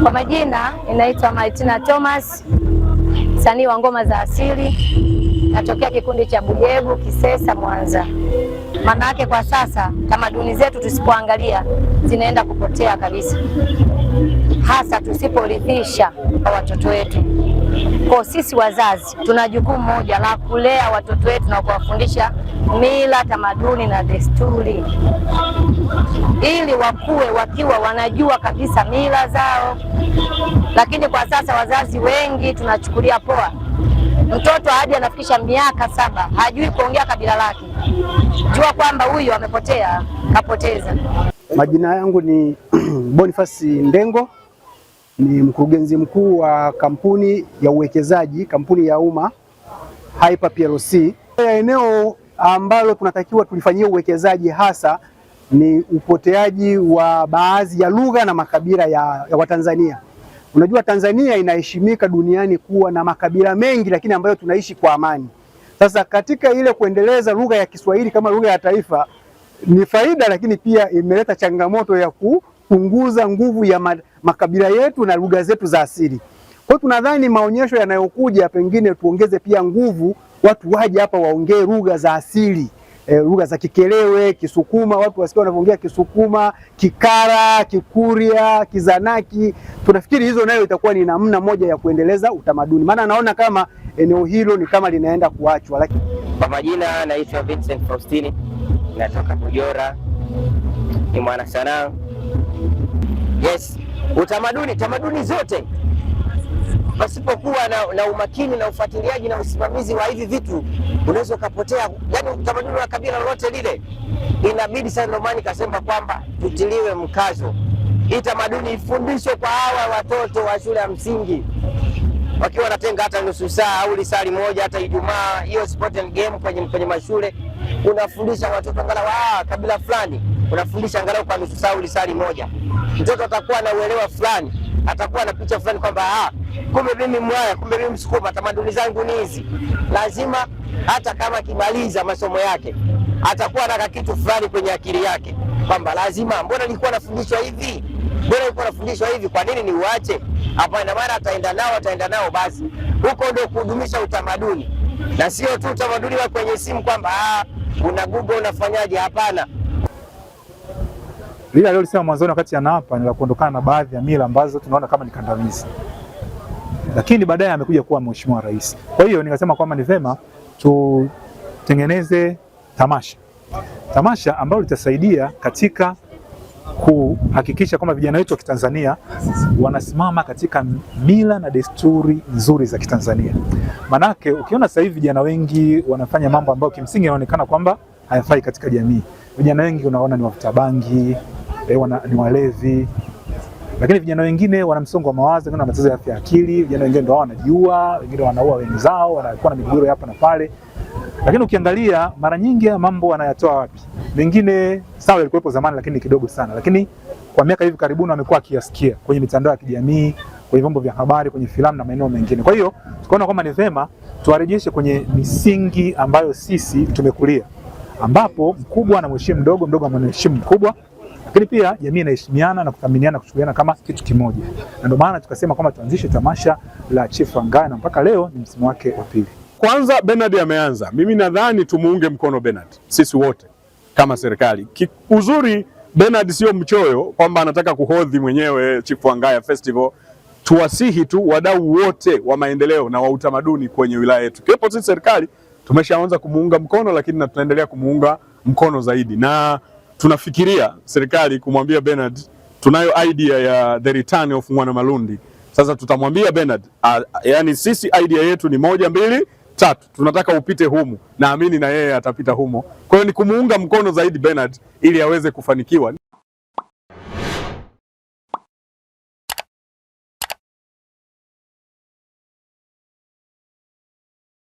Kwa majina inaitwa Martina Thomas, msanii wa ngoma za asili, natokea kikundi cha Bujebu Kisesa, Mwanza. Maana yake kwa sasa tamaduni zetu tusipoangalia zinaenda kupotea kabisa, hasa tusiporithisha kwa watoto wetu. Kwa sisi wazazi tuna jukumu moja la kulea watoto wetu na kuwafundisha mila, tamaduni na desturi, ili wakue wakiwa wanajua kabisa mila zao. Lakini kwa sasa wazazi wengi tunachukulia poa. Mtoto hadi anafikisha miaka 7 hajui kuongea kabila lake, jua kwamba huyu amepotea, kapoteza. Majina yangu ni Boniface Ndengo, ni mkurugenzi mkuu wa kampuni ya uwekezaji, kampuni ya umma Hyper PLC. Eneo ambalo tunatakiwa tulifanyia uwekezaji hasa ni upoteaji wa baadhi ya lugha na makabila ya Watanzania. Unajua Tanzania inaheshimika duniani kuwa na makabila mengi, lakini ambayo tunaishi kwa amani. Sasa katika ile kuendeleza lugha ya Kiswahili kama lugha ya taifa ni faida, lakini pia imeleta changamoto ya kupunguza nguvu ya makabila yetu na lugha zetu za asili. Kwa hiyo tunadhani maonyesho yanayokuja pengine tuongeze pia nguvu, watu waje hapa waongee lugha za asili. Lugha za Kikelewe, Kisukuma, watu wasikia wanavyoongea Kisukuma, Kikara, Kikuria, Kizanaki. Tunafikiri hizo nayo itakuwa ni namna moja ya kuendeleza utamaduni. Maana naona kama eneo hilo ni kama linaenda kuachwa. Kwa majina naitwa Vincent Faustini, natoka Bujora, ni mwana sanaa. Yes, tamaduni zote pasipokuwa na umakini na ufuatiliaji na usimamizi wa hivi vitu unaweza kupotea. Yaani utamaduni wa kabila lolote lile inabidi sana, ndio maana nikasema kwamba tutiliwe mkazo. Hii tamaduni ifundishwe kwa hawa watoto wa shule ya msingi, wakiwa wanatenga hata nusu saa au lisali moja, hata Ijumaa hiyo sport and game kwenye mashule unafundisha watoto angalau kabila fulani, unafundisha angalau kwa nusu saa au lisali moja. Mtoto atakuwa na uelewa fulani, atakuwa na picha fulani kwamba kumbe mimi Mwaya, kumbe mimi Msukuma, tamaduni zangu ni hizi. Lazima hata kama akimaliza masomo yake atakuwa na kitu fulani kwenye akili yake kwamba lazima, mbona nilikuwa nafundishwa hivi, kwa nini niuache? Hapa ina maana ataenda nao basi. Huko ndio kudumisha utamaduni, na sio tu utamaduni wa kwenye simu kwamba una Google unafanyaje. Hapana. Lile alilolisema mwanzoni wakati anaapa ni la kuondokana na baadhi ya mila ambazo tunaona kama ni kandamizi, lakini baadaye amekuja kuwa mheshimiwa rais. Kwa hiyo nikasema kwamba ni vema tutengeneze tamasha ambalo litasaidia katika kuhakikisha kwamba vijana wetu wa Kitanzania wanasimama katika mila na desturi nzuri za Kitanzania. Manake ukiona sasa hivi vijana wengi wanafanya mambo ambayo kimsingi yanaonekana kwamba hayafai katika jamii. Vijana wengi unaona ni wavuta bangi, ni walevi, lakini vijana wengine wana msongo wa mawazo, wengine wana matatizo ya afya akili, vijana wengine ndio wanajiua, wengine wanaua wenzao, wanakuwa na migogoro hapa na pale. Lakini ukiangalia mara nyingi mambo wanayatoa wapi? Mengine sawa yalikuwepo zamani lakini kidogo sana. Lakini kwa miaka hivi karibuni wamekuwa kiasikia kwenye mitandao ya kijamii, kwenye vyombo vya habari, kwenye filamu na maeneo mengine. Kwa hiyo tukaona kwamba ni vema tuwarejeshe kwenye misingi ambayo sisi tumekulia, ambapo mkubwa anamheshimu mdogo, mdogo anamheshimu mkubwa, lakini pia jamii inaheshimiana na kuthaminiana, kuchukuliana kama kitu kimoja. Na ndio maana tukasema kwamba tuanzishe tamasha la Chief Wangaya, na mpaka leo ni msimu wake wa 2. Kwanza Bernard ameanza. Mimi nadhani tumuunge mkono Bernard, sisi wote kama serikali. Uzuri Bernard sio mchoyo kwamba anataka kuhodhi mwenyewe Chief Wangaya Festival. Tuwasihi tu wadau wote wa maendeleo na wa utamaduni kwenye wilaya yetu. Kipo sisi serikali tumeshaanza kumuunga mkono, lakini tunaendelea kumuunga mkono zaidi. Na tunafikiria serikali kumwambia Bernard, tunayo idea ya the return of Mwanamalundi. Sasa tutamwambia Bernard, yani sisi idea yetu ni 1, 2, 3. Tunataka upite humu. Naamini na yeye atapita humo. Kwa hiyo ni kumuunga mkono zaidi Bernard ili aweze kufanikiwa.